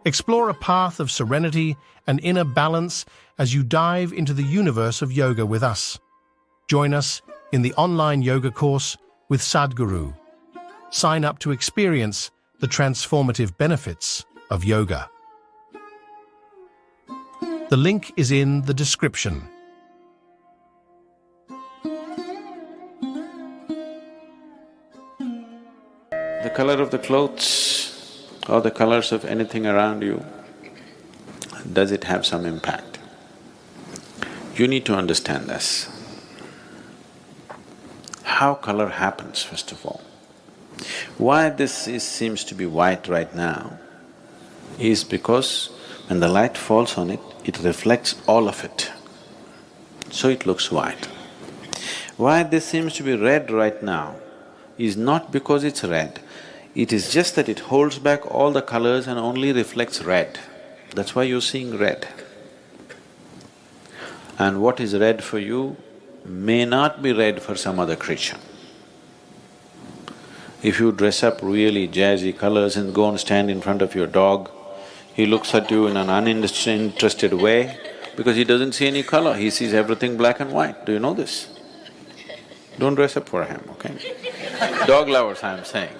Explore a path of serenity and inner balance as you dive into the universe of yoga with us. Join us in the online yoga course with Sadhguru. Sign up to experience the transformative benefits of yoga. The link is in the description. The color of the clothes or the colors of anything around you, does it have some impact? You need to understand this. How color happens, first of all. Why seems to be white right now is because when the light falls on it, it reflects all of it, so it looks white. Why this seems to be red right now is not because it's red, it is just that it holds back all the colors and only reflects red. That's why you're seeing red. And what is red for you may not be red for some other creature. If you dress up really jazzy colors and go and stand in front of your dog, he looks at you in an uninterested way because he doesn't see any color, he sees everything black and white. Do you know this? Don't dress up for him, okay? Dog lovers, I'm saying.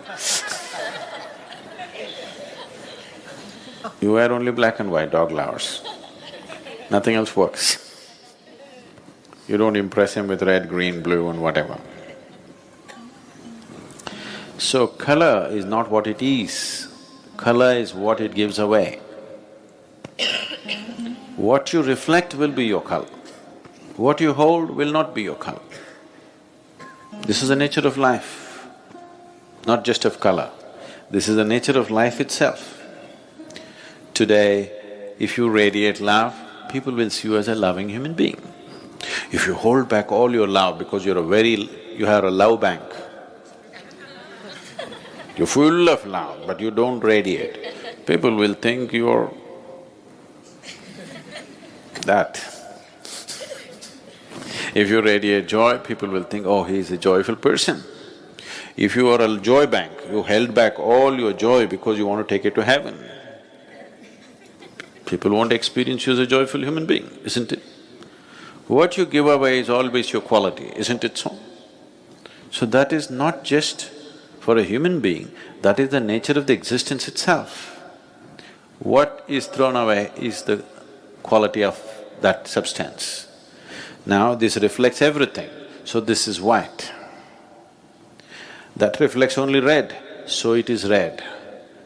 You wear only black and white, dog lovers. Nothing else works. You don't impress him with red, green, blue and whatever. So color is not what it is, color is what it gives away. What you reflect will be your color, what you hold will not be your color. This is the nature of life, not just of color. This is the nature of life itself. Today, if you radiate love, people will see you as a loving human being. If you hold back all your love because you have a love bank, you're full of love but you don't radiate, people will think you're that. If you radiate joy, people will think, oh, he's a joyful person. If you are a joy bank, you held back all your joy because you want to take it to heaven, people won't experience you as a joyful human being, isn't it? What you give away is always your quality, isn't it so? So that is not just for a human being, that is the nature of the existence itself. What is thrown away is the quality of that substance. Now this reflects everything, so this is white. That reflects only red, so it is red.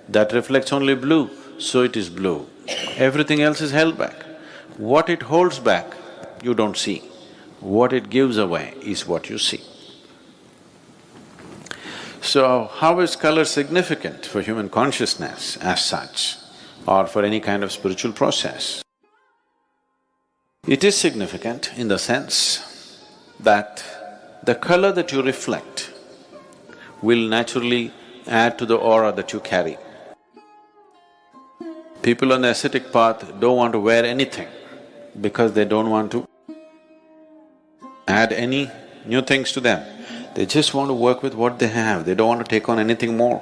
That reflects only blue, so it is blue. Everything else is held back. What it holds back, you don't see. What it gives away is what you see. So, how is color significant for human consciousness as such, or for any kind of spiritual process? It is significant in the sense that the color that you reflect will naturally add to the aura that you carry. People on the ascetic path don't want to wear anything because they don't want to add any new things to them. They just want to work with what they have, they don't want to take on anything more.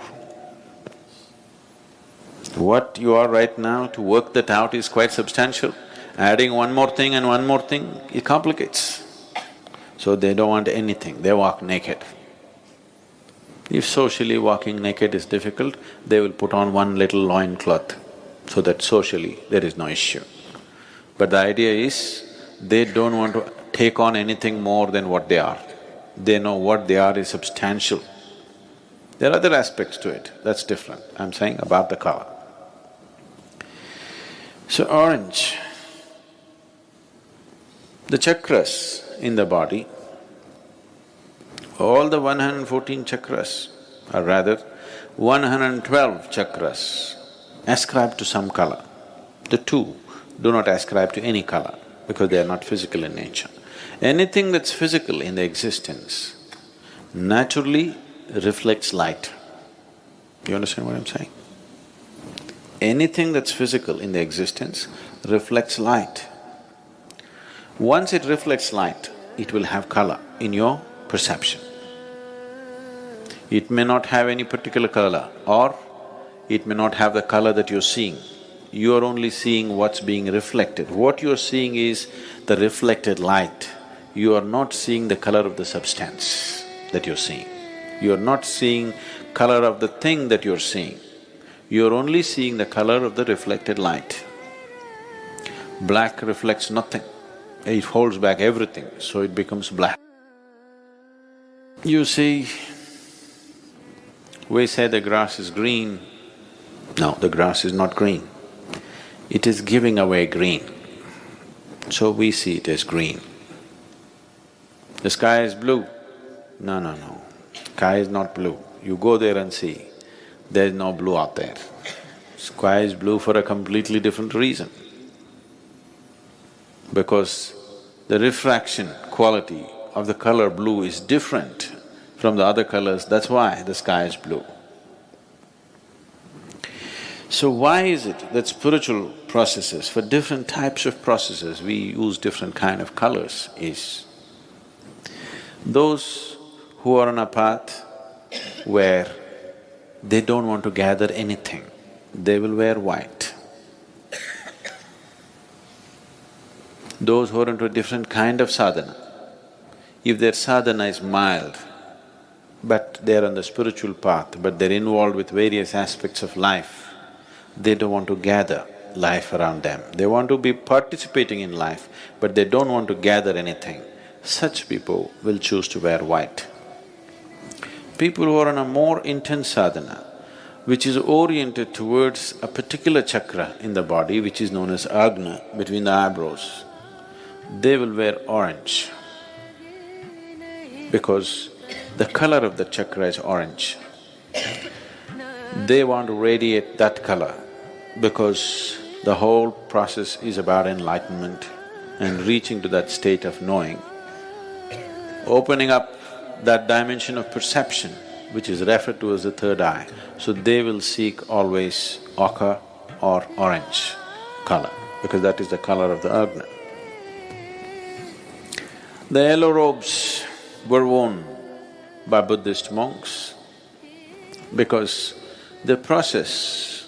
What you are right now, to work that out is quite substantial. Adding one more thing and one more thing, it complicates. So they don't want anything, they walk naked. If socially walking naked is difficult, they will put on one little loincloth so that socially there is no issue. But the idea is, they don't want to take on anything more than what they are. They know what they are is substantial. There are other aspects to it, that's different. I'm saying about the color. So orange, the chakras in the body, all the 114 chakras, or rather 112 chakras ascribe to some color. The two do not ascribe to any color because they are not physical in nature. Anything that's physical in the existence naturally reflects light. You understand what I'm saying? Anything that's physical in the existence reflects light. Once it reflects light, it will have color in your perception. It may not have any particular color, or it may not have the color that you're seeing. You are only seeing what's being reflected. What you're seeing is the reflected light. You are not seeing the color of the substance that you're seeing. You are not seeing color of the thing that you're seeing. You're only seeing the color of the reflected light. Black reflects nothing. It holds back everything, so it becomes black. You see, we say the grass is green. No, the grass is not green. It is giving away green, so we see it as green. The sky is blue. No. Sky is not blue. You go there and see, there is no blue out there. Sky is blue for a completely different reason. Because the refraction quality of the color blue is different from the other colors, that's why the sky is blue. So why is it that spiritual processes, for different types of processes, we use different kind of colors is, those who are on a path where they don't want to gather anything, they will wear white. Those who are into a different kind of sadhana, if their sadhana is mild, but they're on the spiritual path, but they're involved with various aspects of life, they don't want to gather life around them. They want to be participating in life, but they don't want to gather anything. Such people will choose to wear white. People who are on a more intense sadhana, which is oriented towards a particular chakra in the body, which is known as agna, between the eyebrows, they will wear orange because the color of the chakra is orange. They want to radiate that color because the whole process is about enlightenment and reaching to that state of knowing, opening up that dimension of perception which is referred to as the third eye. So they will seek always ochre or orange color because that is the color of the agna. The yellow robes were worn by Buddhist monks because the process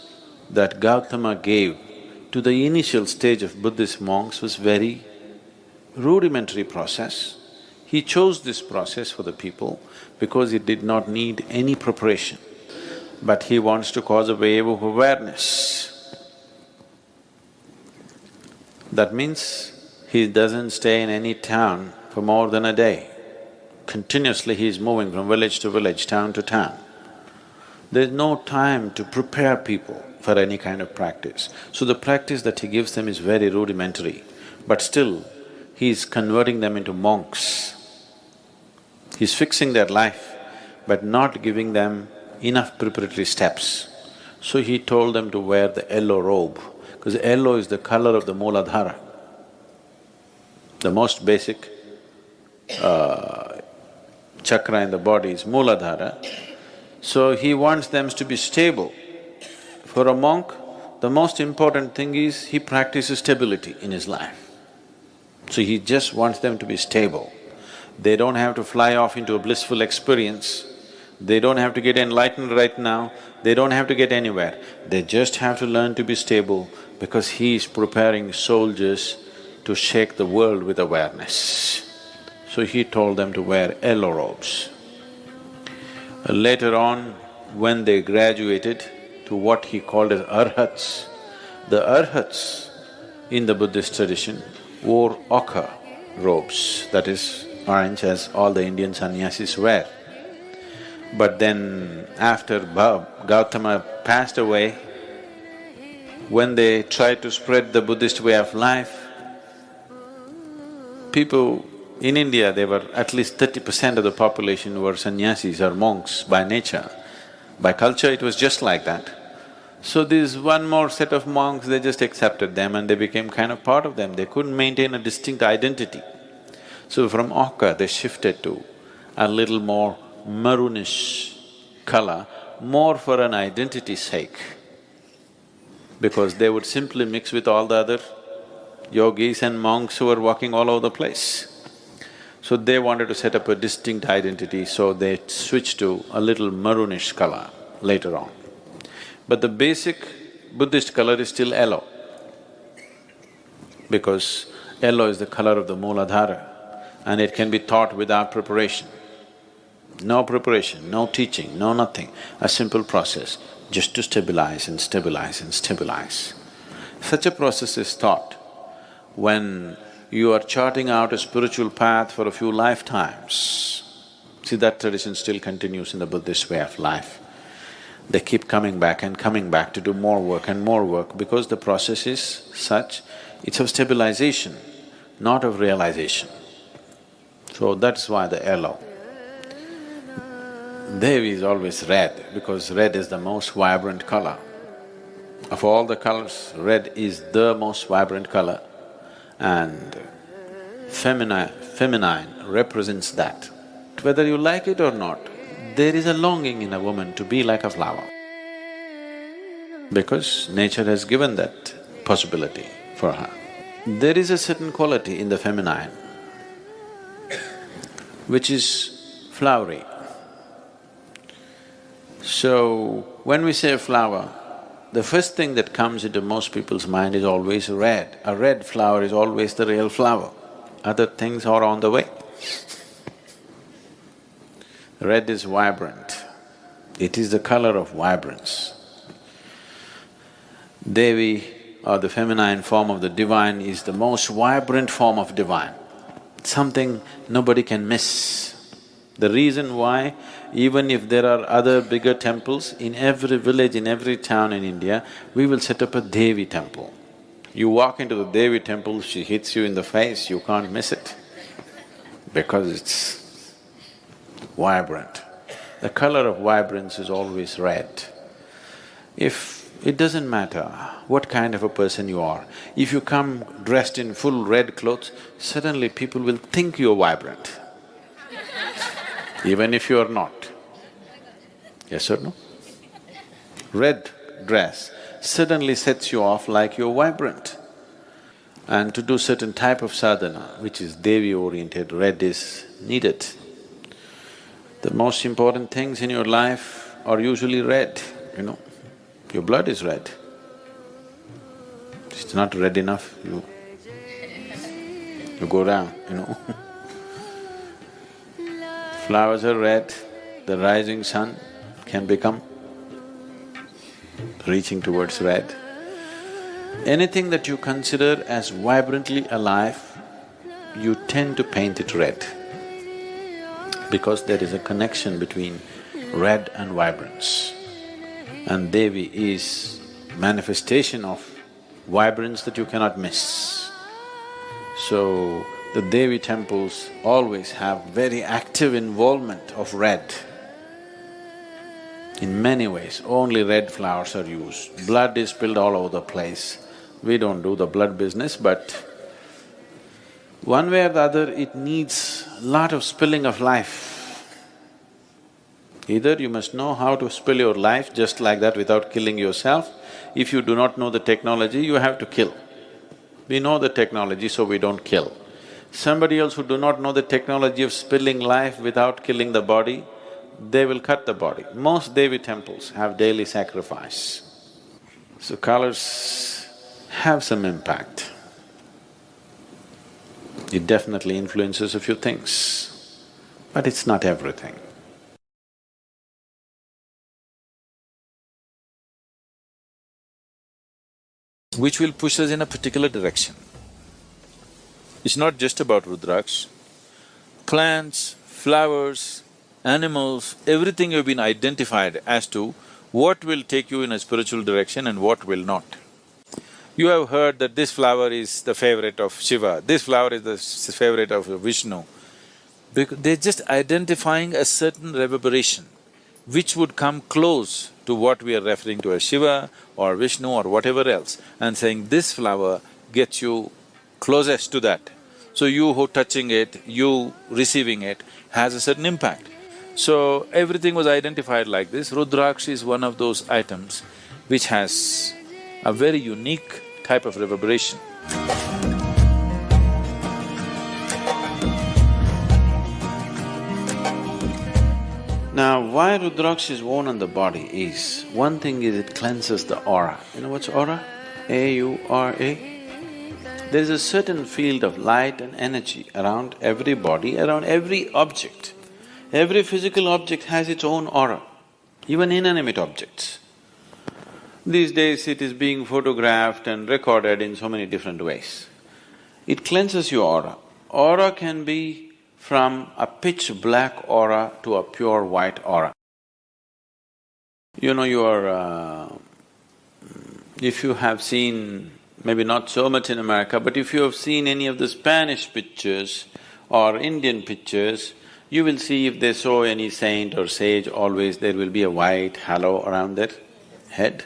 that Gautama gave to the initial stage of Buddhist monks was very rudimentary process. He chose this process for the people because it did not need any preparation, but he wants to cause a wave of awareness. That means he doesn't stay in any town for more than a day. Continuously he is moving from village to village, town to town. There's no time to prepare people for any kind of practice. So the practice that he gives them is very rudimentary, but still he is converting them into monks. He's fixing their life, but not giving them enough preparatory steps. So he told them to wear the yellow robe, because yellow is the color of the Mooladhara, the most basic chakra in the body is Mooladhara. So he wants them to be stable. For a monk, the most important thing is he practices stability in his life. So he just wants them to be stable. They don't have to fly off into a blissful experience, they don't have to get enlightened right now, they don't have to get anywhere. They just have to learn to be stable because he is preparing soldiers to shake the world with awareness. So he told them to wear yellow robes. Later on, when they graduated to what he called as arhats, the arhats in the Buddhist tradition wore ochre robes, that is orange, as all the Indian sannyasis wear. But then after Gautama passed away, when they tried to spread the Buddhist way of life, people in India, there were at least 30% of the population were sannyasis or monks by nature. By culture, it was just like that. So this one more set of monks, they just accepted them and they became kind of part of them. They couldn't maintain a distinct identity. So from ochre, they shifted to a little more maroonish color, more for an identity's sake, because they would simply mix with all the other yogis and monks who were walking all over the place. So they wanted to set up a distinct identity, so they switched to a little maroonish color later on. But the basic Buddhist color is still yellow, because yellow is the color of the Mooladhara and it can be taught without preparation. No preparation, no teaching, no nothing, a simple process, just to stabilize and stabilize and stabilize. Such a process is taught when you are charting out a spiritual path for a few lifetimes. See, that tradition still continues in the Buddhist way of life. They keep coming back and coming back to do more work and more work because the process is such, it's of stabilization, not of realization. So that's why the yellow. Devi is always red because red is the most vibrant color. Of all the colors, red is the most vibrant color and feminine represents that. Whether you like it or not, there is a longing in a woman to be like a flower because nature has given that possibility for her. There is a certain quality in the feminine which is flowery. So, when we say flower, the first thing that comes into most people's mind is always red. A red flower is always the real flower. Other things are on the way. Red is vibrant. It is the color of vibrance. Devi, or the feminine form of the divine, is the most vibrant form of divine. Something nobody can miss. The reason why, even if there are other bigger temples, in every village, in every town in India, we will set up a Devi temple. You walk into the Devi temple, she hits you in the face, you can't miss it because it's vibrant. The color of vibrance is always red. It doesn't matter what kind of a person you are, if you come dressed in full red clothes, suddenly people will think you're vibrant even if you are not. Yes or no? Red dress suddenly sets you off like you're vibrant. And to do certain type of sadhana, which is Devi-oriented, red is needed. The most important things in your life are usually red, you know. Your blood is red. It's not red enough, you go down, you know. Flowers are red, the rising sun can become reaching towards red. Anything that you consider as vibrantly alive, you tend to paint it red because there is a connection between red and vibrance. And Devi is manifestation of vibrance that you cannot miss. So, the Devi temples always have very active involvement of red. In many ways, only red flowers are used. Blood is spilled all over the place. We don't do the blood business, but one way or the other, it needs a lot of spilling of life. Either you must know how to spill your life just like that without killing yourself. If you do not know the technology, you have to kill. We know the technology, so we don't kill. Somebody else who do not know the technology of spilling life without killing the body, they will cut the body. Most Devi temples have daily sacrifice. So colors have some impact. It definitely influences a few things, but it's not everything. Which will push us in a particular direction. It's not just about Rudraksh. Plants, flowers, animals, everything have been identified as to what will take you in a spiritual direction and what will not. You have heard that this flower is the favorite of Shiva, this flower is the favorite of Vishnu. Because they're just identifying a certain reverberation which would come close to what we are referring to as Shiva or Vishnu or whatever else, and saying this flower gets you closest to that. So you who touching it, you receiving it has a certain impact. So everything was identified like this. Rudraksh is one of those items which has a very unique type of reverberation. Now, why Rudraksh is worn on the body is, one thing is it cleanses the aura. You know what's aura? A-U-R-A? There is a certain field of light and energy around every body, around every object. Every physical object has its own aura, even inanimate objects. These days it is being photographed and recorded in so many different ways. It cleanses your aura. Aura can be from a pitch black aura to a pure white aura. You know, if you have seen, maybe not so much in America, but if you have seen any of the Spanish pictures or Indian pictures, you will see if they show any saint or sage, always there will be a white halo around their head.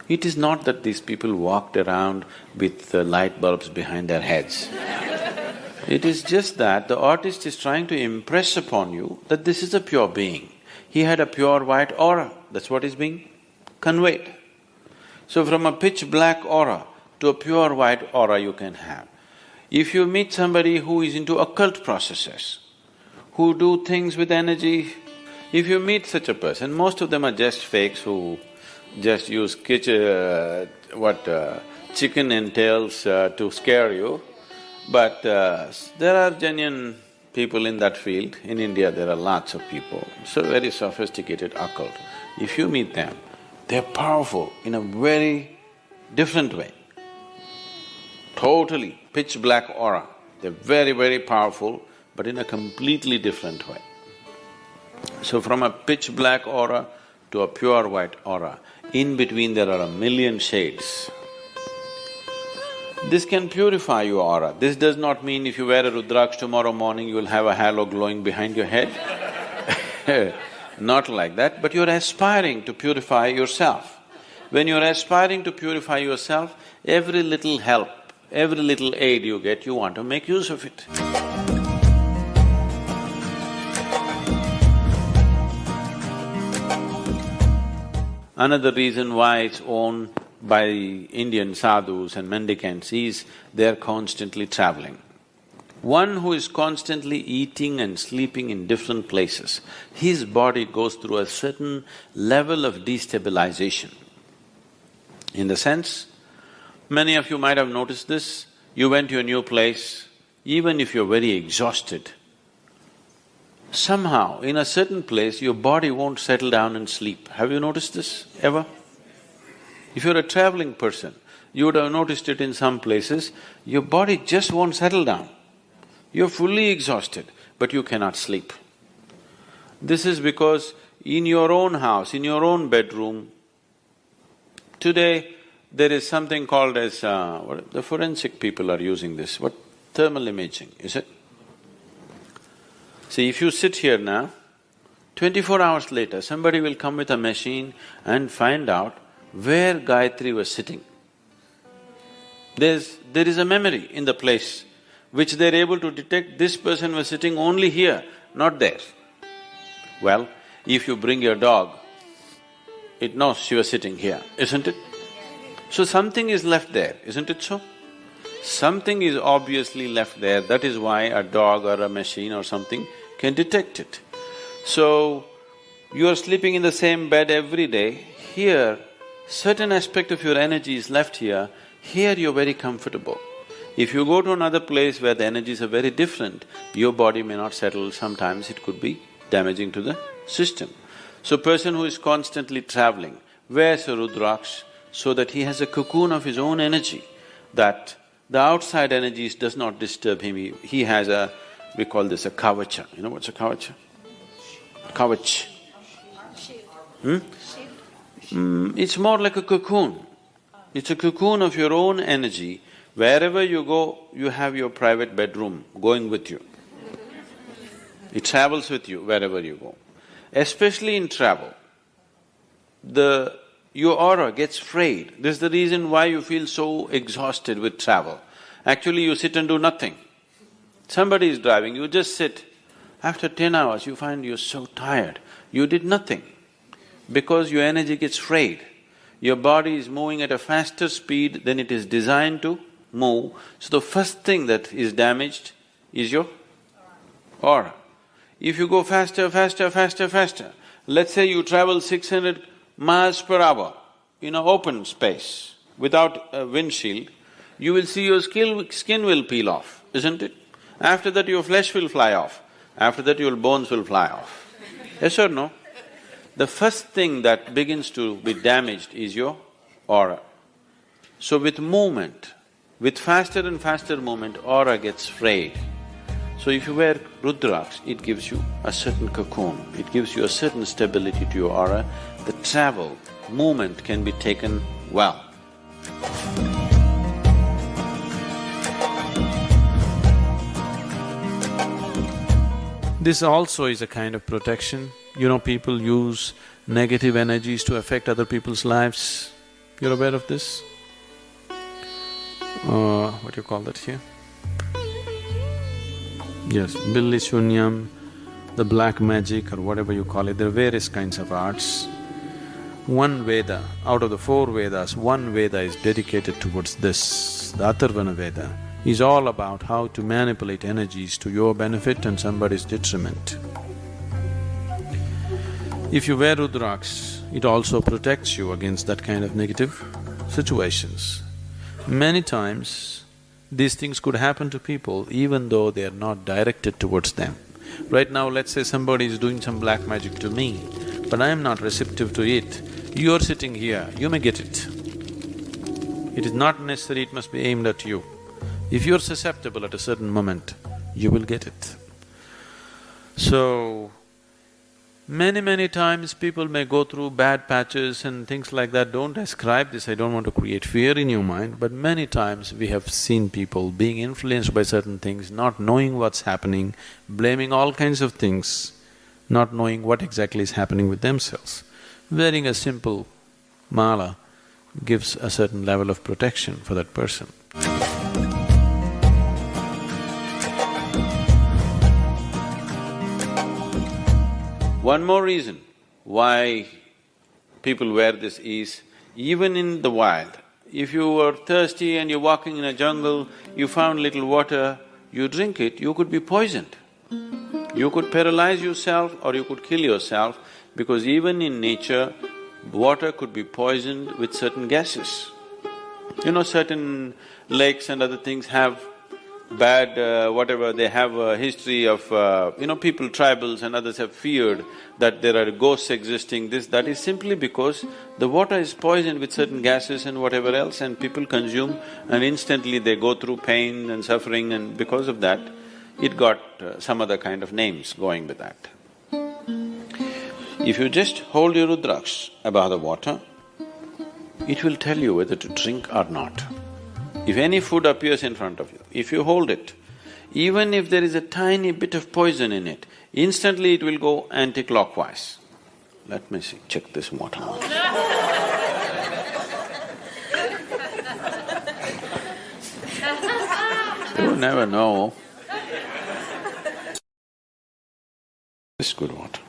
It is not that these people walked around with light bulbs behind their heads. It is just that the artist is trying to impress upon you that this is a pure being. He had a pure white aura, that's what is being conveyed. So from a pitch black aura to a pure white aura you can have. If you meet somebody who is into occult processes, who do things with energy, if you meet such a person, most of them are just fakes who just use chicken entails to scare you. But there are genuine people in that field. In India there are lots of people, so very sophisticated occult. If you meet them, they're powerful in a very different way. Totally pitch black aura. They're very, very powerful, but in a completely different way. So from a pitch black aura to a pure white aura, in between there are a million shades. This can purify your aura. This does not mean if you wear a Rudraksh tomorrow morning you will have a halo glowing behind your head. Not like that, but you're aspiring to purify yourself. When you're aspiring to purify yourself, every little help, every little aid you get, you want to make use of it. Another reason why it's worn by Indian sadhus and mendicants is they're constantly traveling. One who is constantly eating and sleeping in different places, his body goes through a certain level of destabilization. In the sense, many of you might have noticed this, you went to a new place, even if you're very exhausted, somehow in a certain place your body won't settle down and sleep. Have you noticed this ever? If you're a traveling person, you would have noticed it in some places, your body just won't settle down. You're fully exhausted, but you cannot sleep. This is because in your own house, in your own bedroom, today there is something called as… the forensic people are using this, what? Thermal imaging, is it? See, if you sit here now, 24 hours later, somebody will come with a machine and find out where Gayatri was sitting. There is a memory in the place which they're able to detect, this person was sitting only here, not there. Well, if you bring your dog, it knows she was sitting here, isn't it? So something is left there, isn't it so? Something is obviously left there, that is why a dog or a machine or something can detect it. So, you are sleeping in the same bed every day, here certain aspect of your energy is left here, here you're very comfortable. If you go to another place where the energies are very different, your body may not settle, sometimes it could be damaging to the system. So person who is constantly traveling wears a Rudraksh so that he has a cocoon of his own energy, that the outside energies does not disturb him. He has a… we call this a kavacha. You know what's a kavacha? Kavach. It's more like a cocoon. It's a cocoon of your own energy. Wherever you go, you have your private bedroom going with you. It travels with you wherever you go. Especially in travel, your aura gets frayed. This is the reason why you feel so exhausted with travel. Actually, you sit and do nothing. Somebody is driving, you just sit. After 10 hours, you find you're so tired. You did nothing because your energy gets frayed. Your body is moving at a faster speed than it is designed to move. So the first thing that is damaged is your aura. If you go faster, faster, faster, faster, let's say you travel 600 miles per hour in an open space without a windshield, you will see your skin will peel off, isn't it? After that your flesh will fly off, after that your bones will fly off. Yes or no? The first thing that begins to be damaged is your aura. So with movement, with faster and faster movement, aura gets frayed. So if you wear Rudraks, it gives you a certain cocoon, it gives you a certain stability to your aura. The travel, movement can be taken well. This also is a kind of protection. You know, people use negative energies to affect other people's lives. You're aware of this? What do you call that here? Yes, Billi Shunyam, the black magic or whatever you call it, there are various kinds of arts. One Veda, out of the 4 Vedas, one Veda is dedicated towards this, the Atharvana Veda, is all about how to manipulate energies to your benefit and somebody's detriment. If you wear Rudraks, it also protects you against that kind of negative situations. Many times, these things could happen to people even though they are not directed towards them. Right now, let's say somebody is doing some black magic to me, but I am not receptive to it. You're sitting here, you may get it. It is not necessary it must be aimed at you. If you're susceptible at a certain moment, you will get it. So, many times people may go through bad patches and things like that. Don't ascribe this, I don't want to create fear in your mind, but many times we have seen people being influenced by certain things, not knowing what's happening, blaming all kinds of things, not knowing what exactly is happening with themselves. Wearing a simple mala gives a certain level of protection for that person. One more reason why people wear this is, even in the wild, if you were thirsty and you're walking in a jungle, you found little water, you drink it, you could be poisoned. You could paralyze yourself or you could kill yourself, because even in nature, water could be poisoned with certain gases. You know, certain lakes and other things have bad whatever, they have a history of people, tribals and others have feared that there are ghosts existing, that is simply because the water is poisoned with certain gases and whatever else, and people consume and instantly they go through pain and suffering, and because of that, it got some other kind of names going with that. If you just hold your Rudraks above the water, it will tell you whether to drink or not. If any food appears in front of you, if you hold it, even if there is a tiny bit of poison in it, instantly it will go anti-clockwise. Let me see, check this water. You never know. This is good water.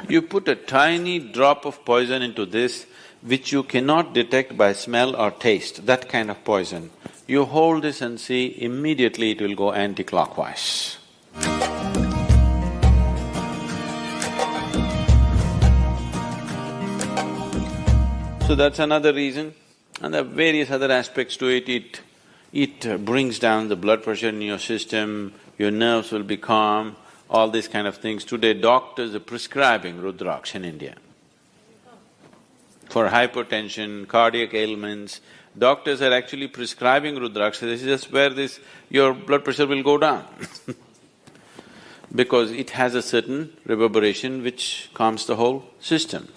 You put a tiny drop of poison into this, which you cannot detect by smell or taste, that kind of poison. You hold this and see, immediately it will go anti-clockwise. So that's another reason, and there are various other aspects to it. It brings down the blood pressure in your system, your nerves will be calm, all these kind of things. Today doctors are prescribing Rudraks in India. For hypertension, cardiac ailments, doctors are actually prescribing Rudraks. This is just where your blood pressure will go down because it has a certain reverberation which calms the whole system.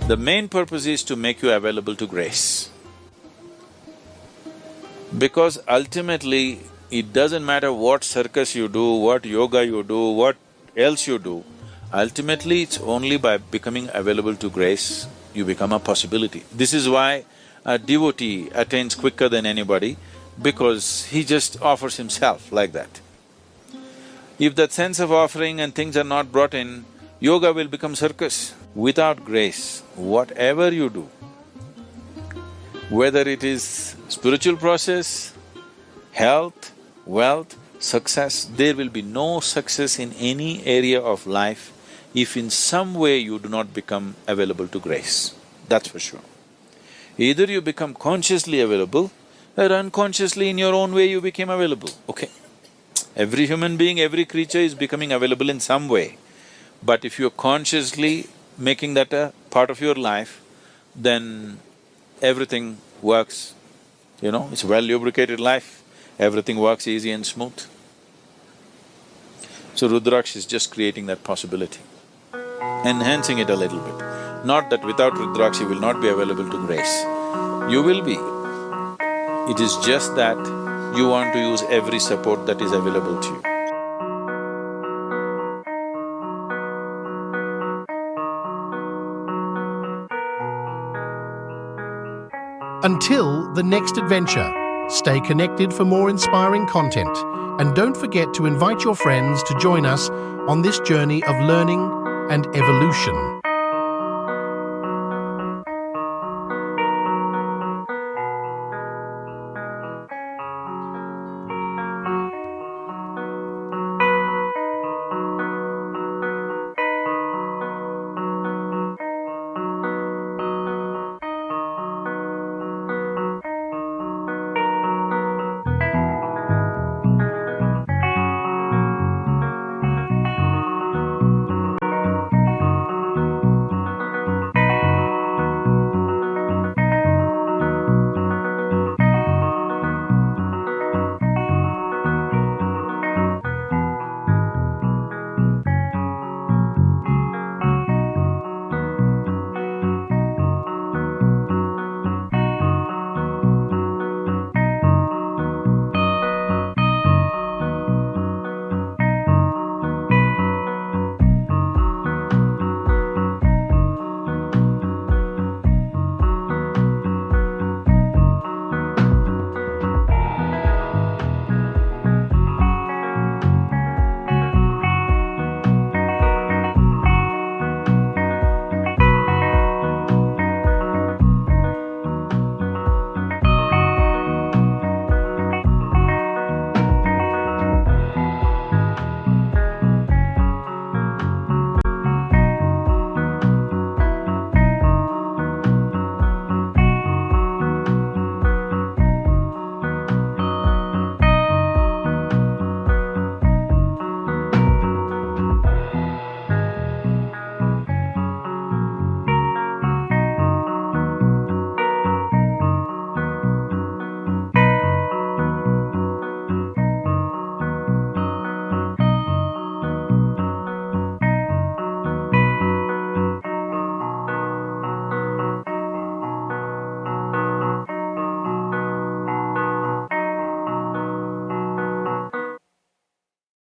The main purpose is to make you available to grace. Because ultimately, it doesn't matter what circus you do, what yoga you do, what else you do, ultimately it's only by becoming available to grace you become a possibility. This is why a devotee attains quicker than anybody, because he just offers himself like that. If that sense of offering and things are not brought in, yoga will become circus. Without grace, whatever you do, Whether it is spiritual process, health, wealth, success, there will be no success in any area of life if in some way you do not become available to grace, that's for sure. Either you become consciously available or unconsciously in your own way you became available, okay? Every human being, every creature is becoming available in some way. But if you're consciously making that a part of your life, then everything works, it's a well-lubricated life, everything works easy and smooth. So Rudraksh is just creating that possibility, enhancing it a little bit. Not that without Rudraksh you will not be available to grace. You will be. It is just that you want to use every support that is available to you. Until the next adventure, stay connected for more inspiring content, and don't forget to invite your friends to join us on this journey of learning and evolution.